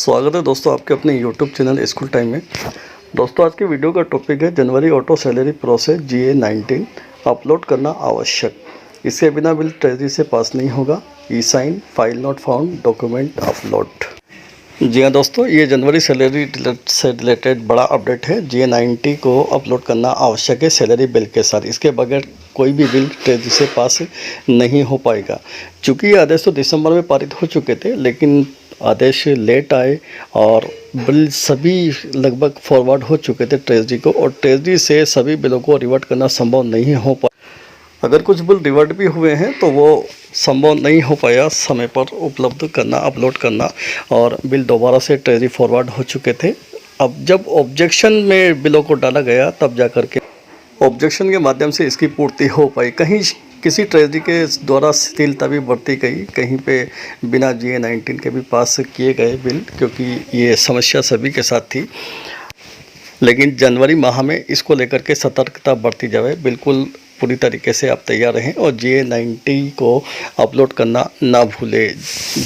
स्वागत है दोस्तों आपके अपने YouTube चैनल स्कूल टाइम में। दोस्तों आज की वीडियो का टॉपिक है जनवरी auto salary process GA19 upload करना आवश्यक। इसके बिना बिल ट्रेजरी से पास नहीं होगा। E sign file not found document upload. जी हाँ दोस्तों, ये जनवरी सैलरी से रिलेटेड बड़ा अपडेट है। GA90 को अपलोड करना आवश्यक है सैलरी बिल के साथ। इसके बगैर कोई भी बिल ट्रेजरी से पास नहीं हो पाएगा। चूँकि ये आदेश तो दिसंबर में पारित हो चुके थे, लेकिन आदेश लेट आए और बिल सभी लगभग फॉरवर्ड हो चुके थे ट्रेजरी को, और ट्रेजरी से सभी बिलों को रिवर्ट करना संभव नहीं हो पाया। अगर कुछ बिल रिवर्ट भी हुए हैं तो वो संभव नहीं हो पाया समय पर उपलब्ध करना, अपलोड करना, और बिल दोबारा से ट्रेजरी फॉरवर्ड हो चुके थे। अब जब ऑब्जेक्शन में बिलों को डाला गया तब जा कर के ऑब्जेक्शन के माध्यम से इसकी पूर्ति हो पाई। कहीं किसी ट्रेजरी के द्वारा शिथिलता भी बरती गई, कहीं पे बिना GA19 के भी पास किए गए बिल, क्योंकि ये समस्या सभी के साथ थी। लेकिन जनवरी माह में इसको लेकर के सतर्कता बरती जाए। बिल्कुल पूरी तरीके से आप तैयार रहें और GA90 को अपलोड करना ना भूलें।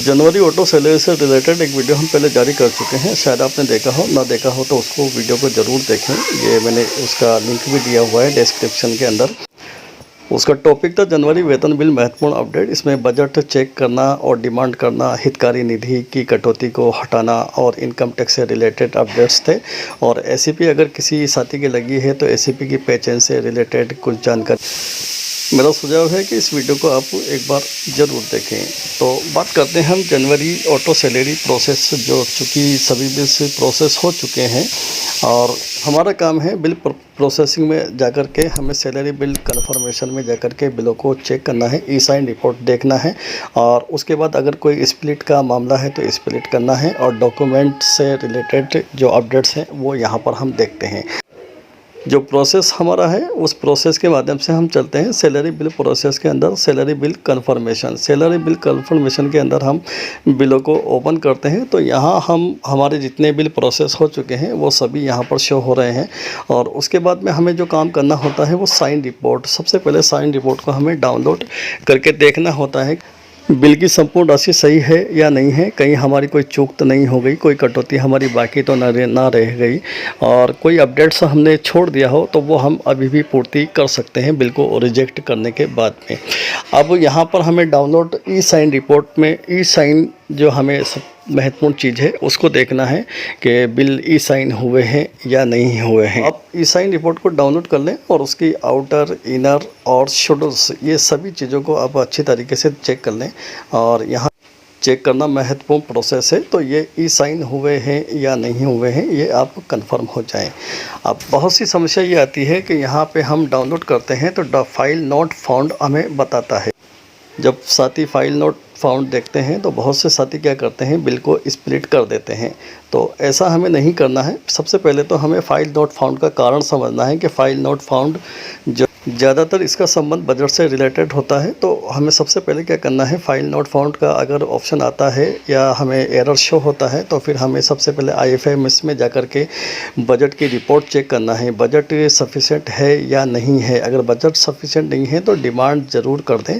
जनवरी ऑटो सैलरी से रिलेटेड एक वीडियो हम पहले जारी कर चुके हैं, शायद आपने देखा हो, ना देखा हो तो उसको वीडियो को ज़रूर देखें। ये मैंने उसका लिंक भी दिया हुआ है डिस्क्रिप्शन के अंदर। उसका टॉपिक था जनवरी वेतन बिल महत्वपूर्ण अपडेट। इसमें बजट चेक करना और डिमांड करना, हितकारी निधि की कटौती को हटाना और इनकम टैक्स से रिलेटेड अपडेट्स थे। और ACP अगर किसी साथी की लगी है तो ACP की पहचान से रिलेटेड कुछ जानकारी। मेरा सुझाव है कि इस वीडियो को आप एक बार ज़रूर देखें। तो बात करते हैं हम जनवरी ऑटो सैलरी प्रोसेस, जो चूँकि सभी बिल्स प्रोसेस हो चुके हैं और हमारा काम है बिल प्रोसेसिंग में जाकर के हमें सैलरी बिल कन्फर्मेशन में जाकर के बिलों को चेक करना है, ई साइन रिपोर्ट देखना है, और उसके बाद अगर कोई स्प्लिट का मामला है तो स्प्लिट करना है, और डॉक्यूमेंट से रिलेटेड जो अपडेट्स हैं वो यहाँ पर हम देखते हैं। जो प्रोसेस हमारा है उस प्रोसेस के माध्यम से हम चलते हैं। सैलरी बिल प्रोसेस के अंदर सैलरी बिल कन्फर्मेशन के अंदर हम बिलों को ओपन करते हैं। तो यहाँ हम हमारे जितने बिल प्रोसेस हो चुके हैं वो सभी यहाँ पर शो हो रहे हैं। और उसके बाद में हमें जो काम करना होता है वो साइन रिपोर्ट। सबसे पहले साइन रिपोर्ट को हमें डाउनलोड करके देखना होता है बिल की संपूर्ण राशि सही है या नहीं है, कहीं हमारी कोई चूक तो नहीं हो गई, कोई कटौती हमारी बाकी तो ना रह गई, और कोई अपडेट्स हमने छोड़ दिया हो तो वो हम अभी भी पूर्ति कर सकते हैं बिल को रिजेक्ट करने के बाद में। अब यहाँ पर हमें डाउनलोड ई साइन रिपोर्ट में ई साइन जो हमें सब महत्वपूर्ण चीज़ है उसको देखना है कि बिल ई साइन हुए हैं या नहीं हुए हैं। आप ई साइन रिपोर्ट को डाउनलोड कर लें और उसकी आउटर, इनर और शेड्यूल्स, ये सभी चीज़ों को आप अच्छी तरीके से चेक कर लें। और यहाँ चेक करना महत्वपूर्ण प्रोसेस है, तो ये ई साइन हुए हैं या नहीं हुए हैं ये आप कंफर्म हो जाएं। अब बहुत सी समस्या ये आती है कि यहाँ पे हम डाउनलोड करते हैं तो फाइल नॉट फाउंड हमें बताता है। जब साथी फाइल नॉट फाउंड देखते हैं तो बहुत से साथी क्या करते हैं, बिल को स्प्लिट कर देते हैं। तो ऐसा हमें नहीं करना है। सबसे पहले तो हमें फाइल नॉट फाउंड का कारण समझना है कि फाइल नॉट फाउंड ज़्यादातर इसका संबंध बजट से रिलेटेड होता है। तो हमें सबसे पहले क्या करना है, फाइल नॉट फाउंड का अगर ऑप्शन आता है या हमें एरर शो होता है तो फिर हमें सबसे पहले IFMS में जाकर के बजट की रिपोर्ट चेक करना है, बजट सफिशेंट है या नहीं है। अगर बजट सफिशेंट नहीं है तो डिमांड ज़रूर कर दें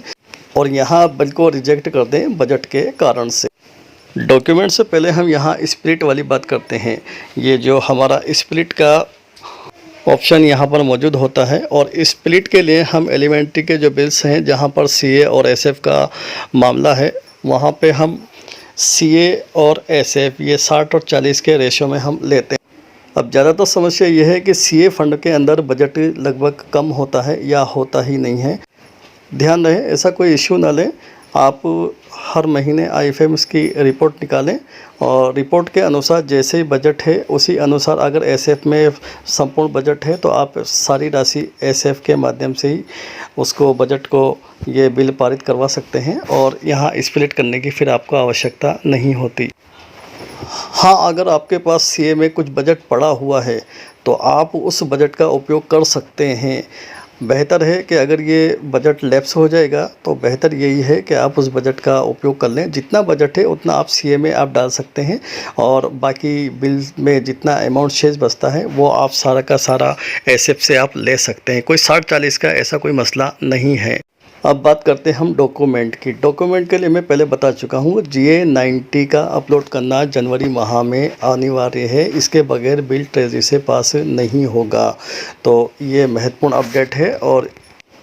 और यहाँ बिल को रिजेक्ट कर दें बजट के कारण से। डॉक्यूमेंट से पहले हम यहाँ स्प्लिट वाली बात करते हैं। ये जो हमारा स्प्लिट का ऑप्शन यहाँ पर मौजूद होता है, और स्प्लिट के लिए हम एलिमेंट्री के जो बिल्स हैं जहाँ पर CA और SF का मामला है वहाँ पे हम CA और SF ये 60 और 40 के रेशो में हम लेते हैं। अब ज़्यादातर समस्या ये है कि CA फंड के अंदर बजट लगभग कम होता है या होता ही नहीं है। ध्यान रहे ऐसा कोई इश्यू ना लें। आप हर महीने IFMS की रिपोर्ट निकालें और रिपोर्ट के अनुसार जैसे ही बजट है उसी अनुसार अगर SF में संपूर्ण बजट है तो आप सारी राशि SF के माध्यम से ही उसको बजट को ये बिल पारित करवा सकते हैं, और यहाँ स्प्लिट करने की फिर आपको आवश्यकता नहीं होती। हाँ, अगर आपके पास CA में कुछ बजट पड़ा हुआ है तो आप उस बजट का उपयोग कर सकते हैं। बेहतर है कि अगर ये बजट लैप्स हो जाएगा तो बेहतर यही है कि आप उस बजट का उपयोग कर लें। जितना बजट है उतना आप CA में आप डाल सकते हैं, और बाकी बिल में जितना अमाउंट शेष बचता है वो आप सारा का सारा SF से आप ले सकते हैं। कोई 60-40 का ऐसा कोई मसला नहीं है। अब बात करते हैं हम डॉक्यूमेंट की। डॉक्यूमेंट के लिए मैं पहले बता चुका हूँ, GA90 का अपलोड करना जनवरी माह में अनिवार्य है, इसके बगैर बिल ट्रेजरी से पास नहीं होगा। तो ये महत्वपूर्ण अपडेट है और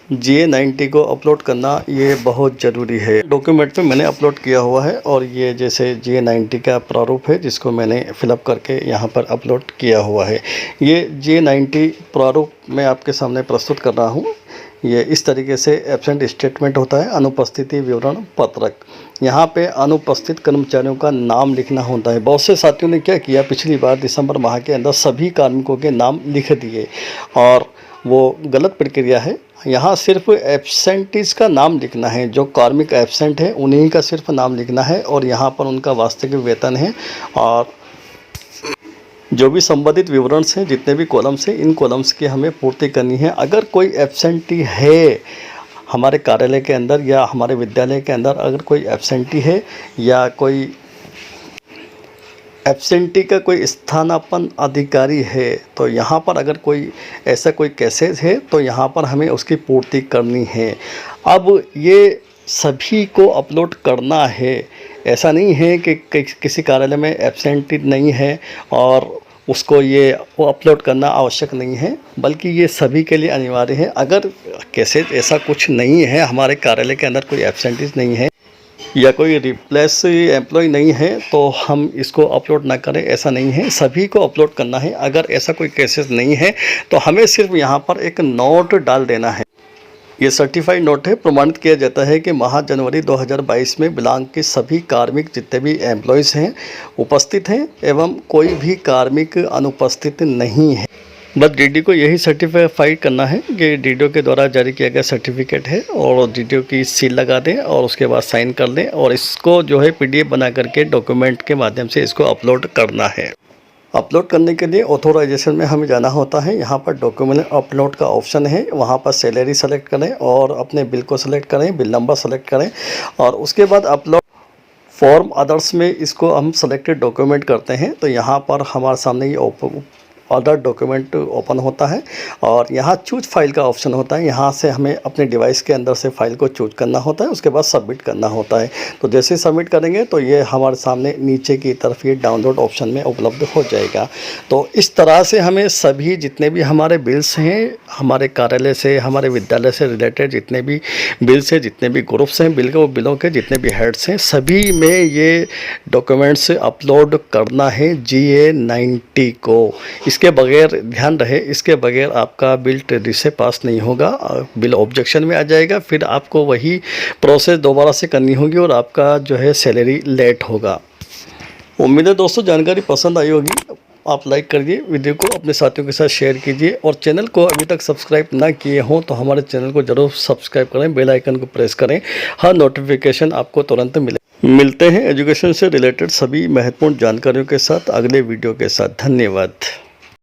GA90 को अपलोड करना ये बहुत ज़रूरी है। डॉक्यूमेंट पे मैंने अपलोड किया हुआ है और ये जैसे GA90 का प्रारूप है जिसको मैंने फिलअप करके यहाँ पर अपलोड किया हुआ है। ये GA90 प्रारूप मैं आपके सामने प्रस्तुत कर रहा हूँ। ये इस तरीके से एब्सेंट स्टेटमेंट होता है, अनुपस्थिति विवरण पत्रक। यहाँ पे अनुपस्थित कर्मचारियों का नाम लिखना होता है। बहुत से साथियों ने क्या किया, पिछली बार दिसंबर माह के अंदर सभी कार्मिकों के नाम लिख दिए और वो गलत प्रक्रिया है। यहाँ सिर्फ एब्सेंटीज का नाम लिखना है, जो कार्मिक एब्सेंट है उन्हीं का सिर्फ नाम लिखना है और यहाँ पर उनका वास्तविक वेतन है और जो भी संबंधित विवरणस हैं, जितने भी कॉलम्स हैं, इन कॉलम्स की हमें पूर्ति करनी है। अगर कोई एब्सेंटी है हमारे कार्यालय के अंदर या हमारे विद्यालय के अंदर, अगर कोई एब्सेंटी है या कोई एब्सेंटी का कोई स्थानापन्न अधिकारी है, तो यहाँ पर अगर कोई ऐसा कोई केसेस है तो यहाँ पर हमें उसकी पूर्ति करनी है। अब ये सभी को अपलोड करना है, ऐसा नहीं है कि किसी कार्यालय में एब्सेंटी नहीं है और उसको ये वो अपलोड करना आवश्यक नहीं है, बल्कि ये सभी के लिए अनिवार्य है। अगर केसेस ऐसा कुछ नहीं है, हमारे कार्यालय के अंदर कोई एब्सेंटीज नहीं है या कोई रिप्लेस एम्प्लॉय नहीं है तो हम इसको अपलोड ना करें, ऐसा नहीं है, सभी को अपलोड करना है। अगर ऐसा कोई केसेस नहीं है तो हमें सिर्फ यहाँ पर एक नोट डाल देना है। ये सर्टिफाइड नोट है, प्रमाणित किया जाता है कि माह जनवरी 2022 में बिलांग के सभी कार्मिक जितने भी एम्प्लॉयज़ हैं उपस्थित हैं एवं कोई भी कार्मिक अनुपस्थित नहीं है। बस DDO को यही सर्टिफाइड करना है कि DDO के द्वारा जारी किया गया सर्टिफिकेट है और DDO की सील लगा दें और उसके बाद साइन कर दें और इसको जो है PDF बना करके डॉक्यूमेंट के माध्यम से इसको अपलोड करना है। अपलोड करने के लिए ऑथोराइजेशन में हमें जाना होता है। यहाँ पर डॉक्यूमेंट अपलोड का ऑप्शन है, वहाँ पर सैलरी सेलेक्ट करें और अपने बिल को सेलेक्ट करें, बिल नंबर सेलेक्ट करें और उसके बाद अपलोड फॉर्म अदर्स में इसको हम सेलेक्टेड डॉक्यूमेंट करते हैं। तो यहाँ पर हमारे सामने ये अदर डॉक्यूमेंट ओपन होता है और यहाँ चूज फाइल का ऑप्शन होता है। यहाँ से हमें अपने डिवाइस के अंदर से फाइल को चूज करना होता है, उसके बाद सबमिट करना होता है। तो जैसे सबमिट करेंगे तो ये हमारे सामने नीचे की तरफ ये डाउनलोड ऑप्शन में उपलब्ध हो जाएगा। तो इस तरह से हमें सभी जितने भी हमारे बिल्स हैं, हमारे कार्यालय से, हमारे विद्यालय से रिलेटेड जितने भी बिल्स हैं, जितने भी ग्रुप्स हैं बिलों के जितने भी हेड्स हैं, सभी में ये डॉक्यूमेंट्स अपलोड करना है GA90 को। इसके बगैर ध्यान रहे, इसके बगैर आपका बिल ट्रेजरी से पास नहीं होगा, बिल ऑब्जेक्शन में आ जाएगा, फिर आपको वही प्रोसेस दोबारा से करनी होगी और आपका जो है सैलरी लेट होगा। उम्मीद है दोस्तों जानकारी पसंद आई होगी। आप लाइक करिए, वीडियो को अपने साथियों के साथ शेयर कीजिए और चैनल को अभी तक सब्सक्राइब ना किए हों तो हमारे चैनल को ज़रूर सब्सक्राइब करें, बेल आइकन को प्रेस करें, हर नोटिफिकेशन आपको तुरंत मिलते हैं एजुकेशन से रिलेटेड सभी महत्वपूर्ण जानकारियों के साथ अगले वीडियो के साथ। धन्यवाद।